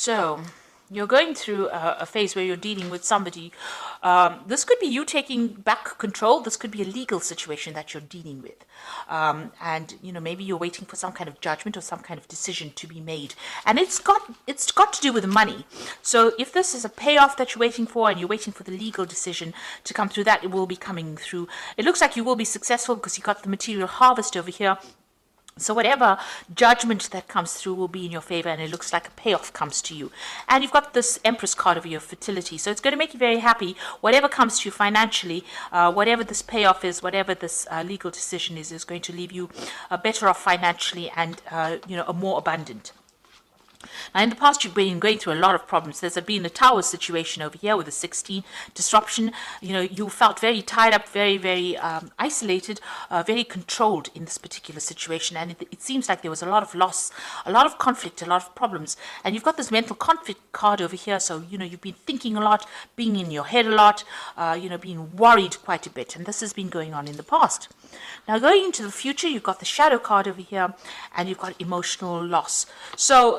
So you're going through a phase where you're dealing with somebody. This could be you taking back control. This could be a legal situation that you're dealing with. And maybe you're waiting for some kind of judgment or some kind of decision to be made. And it's got to do with money. So if this is a payoff that you're waiting for and you're waiting for the legal decision to come through, that it will be coming through. It looks like you will be successful because you got the material harvest over here. So whatever judgment that comes through will be in your favor, and it looks like a payoff comes to you. And you've got this Empress card over your fertility, so it's going to make you very happy. Whatever comes to you financially, whatever this payoff is, whatever this legal decision is going to leave you better off financially and a more abundant. Now, in the past, you've been going through a lot of problems. There's been a tower situation over here with a 16 disruption. You felt very tied up, very, very isolated, very controlled in this particular situation. And it seems like there was a lot of loss, a lot of conflict, a lot of problems. And you've got this mental conflict card over here. So, you've been thinking a lot, being in your head a lot, being worried quite a bit. And this has been going on in the past. Now, going into the future, you've got the shadow card over here, and you've got emotional loss. So,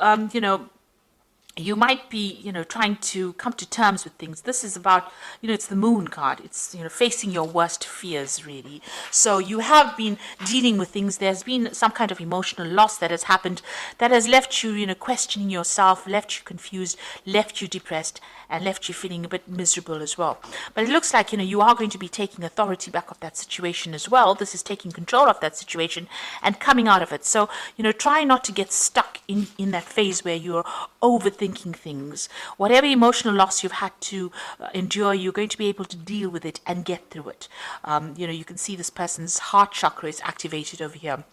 you might be, trying to come to terms with things. This is about, it's the moon card. It's, facing your worst fears, really. So you have been dealing with things. There's been some kind of emotional loss that has happened that has left you, questioning yourself, left you confused, left you depressed, and left you feeling a bit miserable as well. But it looks like, you are going to be taking authority back of that situation as well. This is taking control of that situation and coming out of it. So, try not to get stuck in that phase where you're overthinking things. Whatever emotional loss you've had to endure, you're going to be able to deal with it and get through it. You can see this person's heart chakra is activated over here.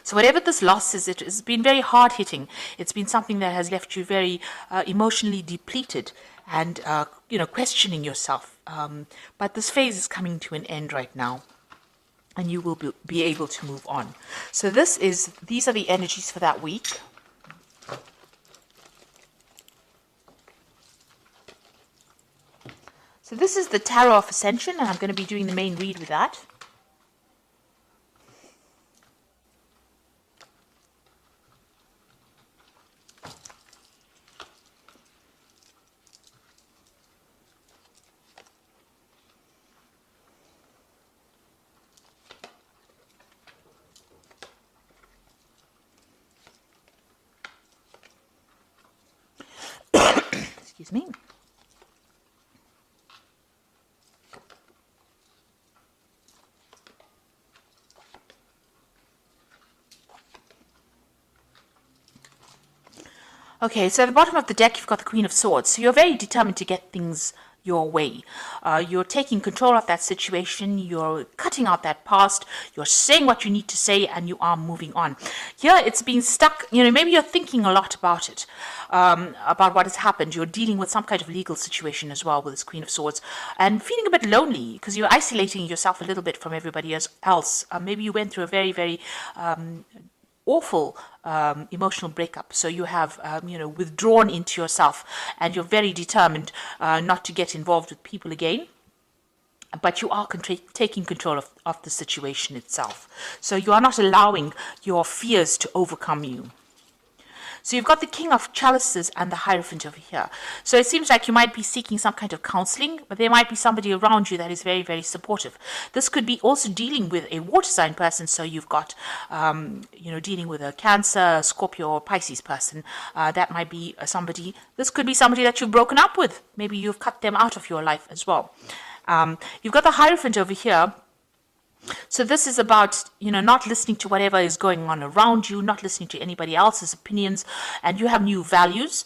So whatever this loss is, it has been very hard-hitting. It's been something that has left you very emotionally depleted and, questioning yourself. But this phase is coming to an end right now, and you will be able to move on. So these are the energies for that week. So this is the Tarot of Ascension, and I'm going to be doing the main read with that. Excuse me. Okay, so at the bottom of the deck, you've got the Queen of Swords. So you're very determined to get things your way. You're taking control of that situation. You're cutting out that past. You're saying what you need to say, and you are moving on. Here, it's being stuck. Maybe you're thinking a lot about it, about what has happened. You're dealing with some kind of legal situation as well with this Queen of Swords, and feeling a bit lonely because you're isolating yourself a little bit from everybody else. Maybe you went through a very, very awful emotional breakup. So you have, withdrawn into yourself, and you're very determined not to get involved with people again. But you are taking control of the situation itself. So you are not allowing your fears to overcome you. So you've got the King of Chalices and the Hierophant over here. So it seems like you might be seeking some kind of counseling, but there might be somebody around you that is very, very supportive. This could be also dealing with a water sign person. So you've got, dealing with a Cancer, Scorpio, or Pisces person. That might be somebody. This could be somebody that you've broken up with. Maybe you've cut them out of your life as well. You've got the Hierophant over here. So this is about, not listening to whatever is going on around you, not listening to anybody else's opinions, and you have new values.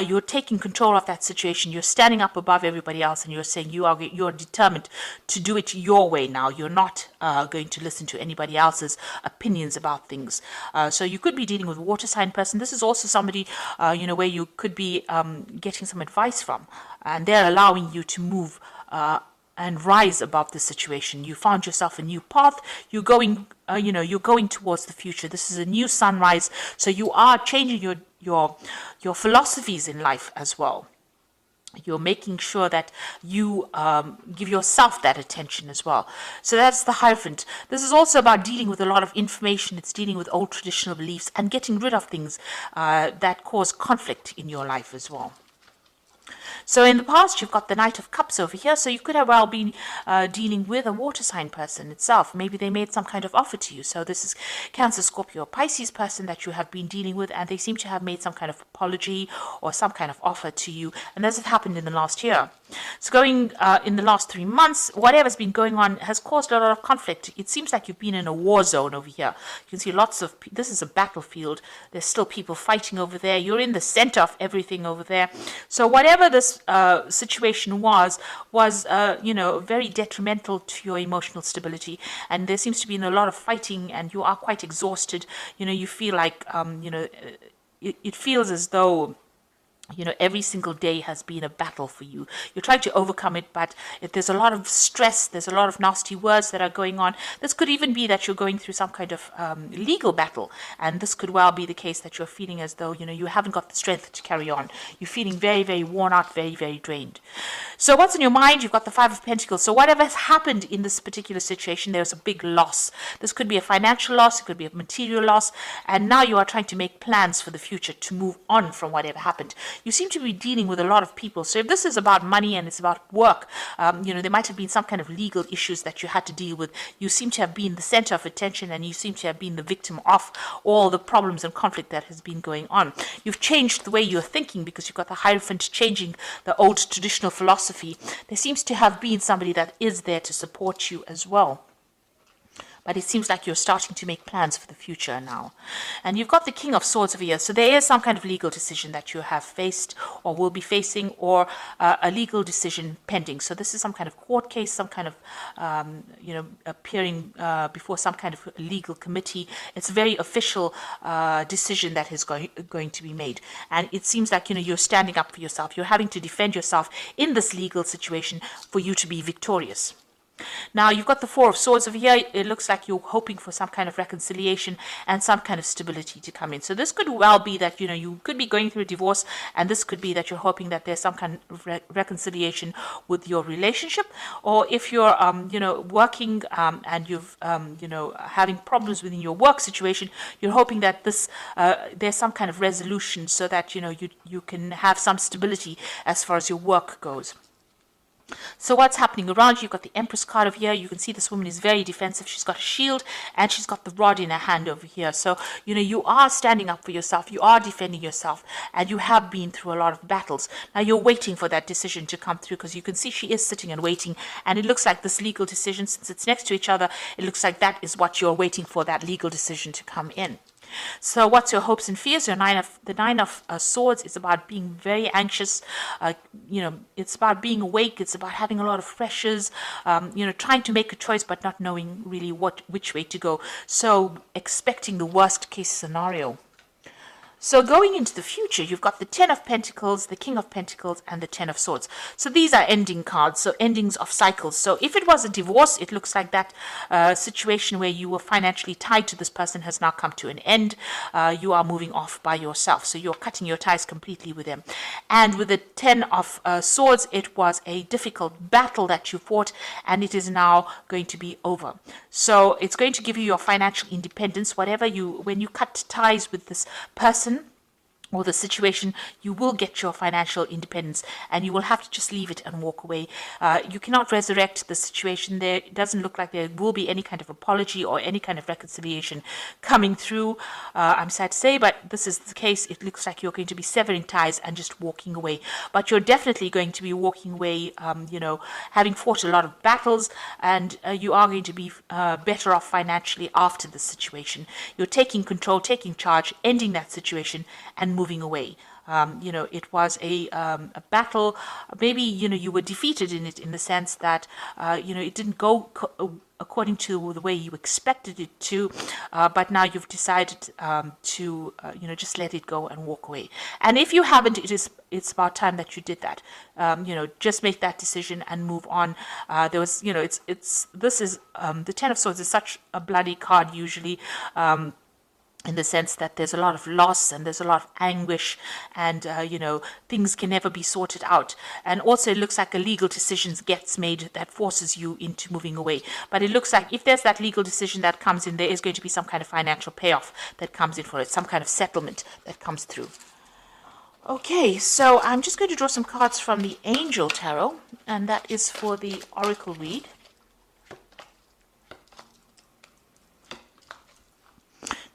You're taking control of that situation. You're standing up above everybody else, and you're saying you're determined to do it your way now. You're not going to listen to anybody else's opinions about things. So you could be dealing with a water sign person. This is also somebody, where you could be getting some advice from, and they're allowing you to move and rise above the situation. You found yourself a new path. You're going, you're going towards the future. This is a new sunrise. So you are changing your philosophies in life as well. You're making sure that you give yourself that attention as well. So that's the Hierophant. This is also about dealing with a lot of information. It's dealing with old traditional beliefs and getting rid of things that cause conflict in your life as well. So in the past, you've got the Knight of Cups over here. So you could have well been dealing with a water sign person itself. Maybe they made some kind of offer to you. So this is Cancer, Scorpio, Pisces person that you have been dealing with, and they seem to have made some kind of apology or some kind of offer to you. And this has happened in the last year. So going in the last 3 months, whatever's been going on has caused a lot of conflict. It seems like you've been in a war zone over here. You can see lots of, this is a battlefield. There's still people fighting over there. You're in the center of everything over there. So whatever this situation was very detrimental to your emotional stability. And there seems to be a lot of fighting, and you are quite exhausted. You feel like, it feels as though every single day has been a battle for you. You're trying to overcome it, but there's a lot of stress, there's a lot of nasty words that are going on. This could even be that you're going through some kind of legal battle, and this could well be the case that you're feeling as though, you haven't got the strength to carry on. You're feeling very, very worn out, very, very drained. So what's in your mind? You've got the Five of Pentacles. So whatever has happened in this particular situation, there's a big loss. This could be a financial loss, it could be a material loss, and now you are trying to make plans for the future to move on from whatever happened. You seem to be dealing with a lot of people. So if this is about money and it's about work, there might have been some kind of legal issues that you had to deal with. You seem to have been the center of attention, and you seem to have been the victim of all the problems and conflict that has been going on. You've changed the way you're thinking because you've got the Hierophant changing the old traditional philosophy. There seems to have been somebody that is there to support you as well. But it seems like you're starting to make plans for the future now. And you've got the King of Swords over here. So there is some kind of legal decision that you have faced or will be facing, or a legal decision pending. So this is some kind of court case, some kind of, appearing before some kind of legal committee. It's a very official decision that is going to be made. And it seems like, you're standing up for yourself. You're having to defend yourself in this legal situation for you to be victorious. Now, you've got the Four of Swords over here. It looks like you're hoping for some kind of reconciliation and some kind of stability to come in. So this could well be that, you could be going through a divorce, and this could be that you're hoping that there's some kind of reconciliation with your relationship. Or if you're, working and you've, having problems within your work situation, you're hoping that there's some kind of resolution so that, you can have some stability as far as your work goes. So what's happening around you? You've got the Empress card over here. You can see this woman is very defensive. She's got a shield and she's got the rod in her hand over here. So, you are standing up for yourself. You are defending yourself, and you have been through a lot of battles. Now you're waiting for that decision to come through, because you can see she is sitting and waiting. And it looks like this legal decision, since it's next to each other, it looks like that is what you're waiting for, that legal decision to come in. So what's your hopes and fears? The Nine of Swords is about being very anxious. It's about being awake. It's about having a lot of pressures, trying to make a choice but not knowing really which way to go. So expecting the worst case scenario. So going into the future, you've got the Ten of Pentacles, the King of Pentacles, and the Ten of Swords. So these are ending cards, so endings of cycles. So if it was a divorce, it looks like that situation where you were financially tied to this person has now come to an end. You are moving off by yourself. So you're cutting your ties completely with them. And with the Ten of Swords, it was a difficult battle that you fought, and it is now going to be over. So it's going to give you your financial independence. When you cut ties with this person or the situation, you will get your financial independence, and you will have to just leave it and walk away. You cannot resurrect the situation there. It doesn't look like there will be any kind of apology or any kind of reconciliation coming through. I'm sad to say, but this is the case. It looks like you're going to be severing ties and just walking away. But you're definitely going to be walking away, having fought a lot of battles, and you are going to be better off financially after this situation. You're taking control, taking charge, ending that situation, and moving away. It was a battle. Maybe, you were defeated in it, in the sense that, it didn't go according to the way you expected it to, but now you've decided to, just let it go and walk away. And if you haven't, it's about time that you did that. Just make that decision and move on. The Ten of Swords is such a bloody card usually. in the sense that there's a lot of loss and there's a lot of anguish, and things can never be sorted out. And also it looks like a legal decision gets made that forces you into moving away. But it looks like if there's that legal decision that comes in, there is going to be some kind of financial payoff that comes in for it, some kind of settlement that comes through. Okay, so I'm just going to draw some cards from the Angel Tarot, and that is for the Oracle read.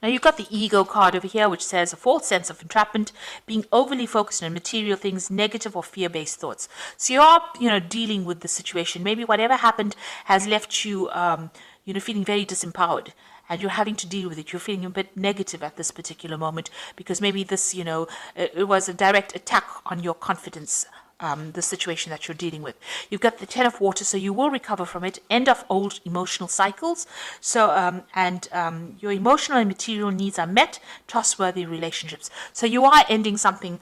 Now you've got the ego card over here, which says a false sense of entrapment, being overly focused on material things, negative or fear-based thoughts. So you are, dealing with the situation. Maybe whatever happened has left you, feeling very disempowered, and you're having to deal with it. You're feeling a bit negative at this particular moment because maybe this, it was a direct attack on your confidence. The situation that you're dealing with. You've got the Ten of Water, so you will recover from it. End of old emotional cycles. So, your emotional and material needs are met. Trustworthy relationships. So you are ending something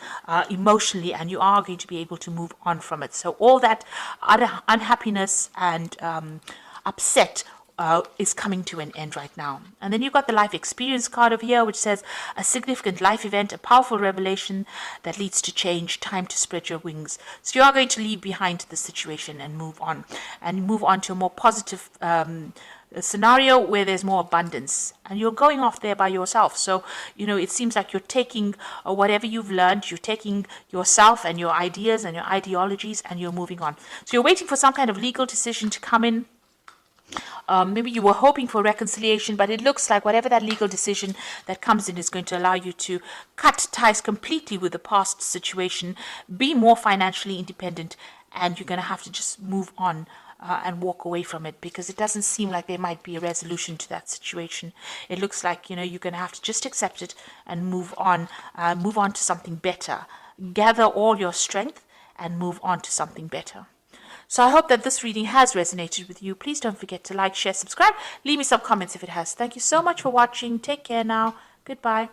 emotionally, and you are going to be able to move on from it. So all that unhappiness and upset is coming to an end right now. And then you've got the life experience card over here, which says a significant life event, a powerful revelation that leads to change, time to spread your wings. So you are going to leave behind the situation and move on to a more positive scenario where there's more abundance, and you're going off there by yourself. So it seems like you're taking whatever you've learned, you're taking yourself and your ideas and your ideologies, and you're moving on. So you're waiting for some kind of legal decision to come in. Maybe you were hoping for reconciliation, but it looks like whatever that legal decision that comes in is going to allow you to cut ties completely with the past situation, be more financially independent, and you're going to have to just move on and walk away from it, because it doesn't seem like there might be a resolution to that situation. It looks like you're going to have to just accept it and move on to something better. Gather all your strength and move on to something better. So I hope that this reading has resonated with you. Please don't forget to like, share, subscribe. Leave me some comments if it has. Thank you so much for watching. Take care now. Goodbye.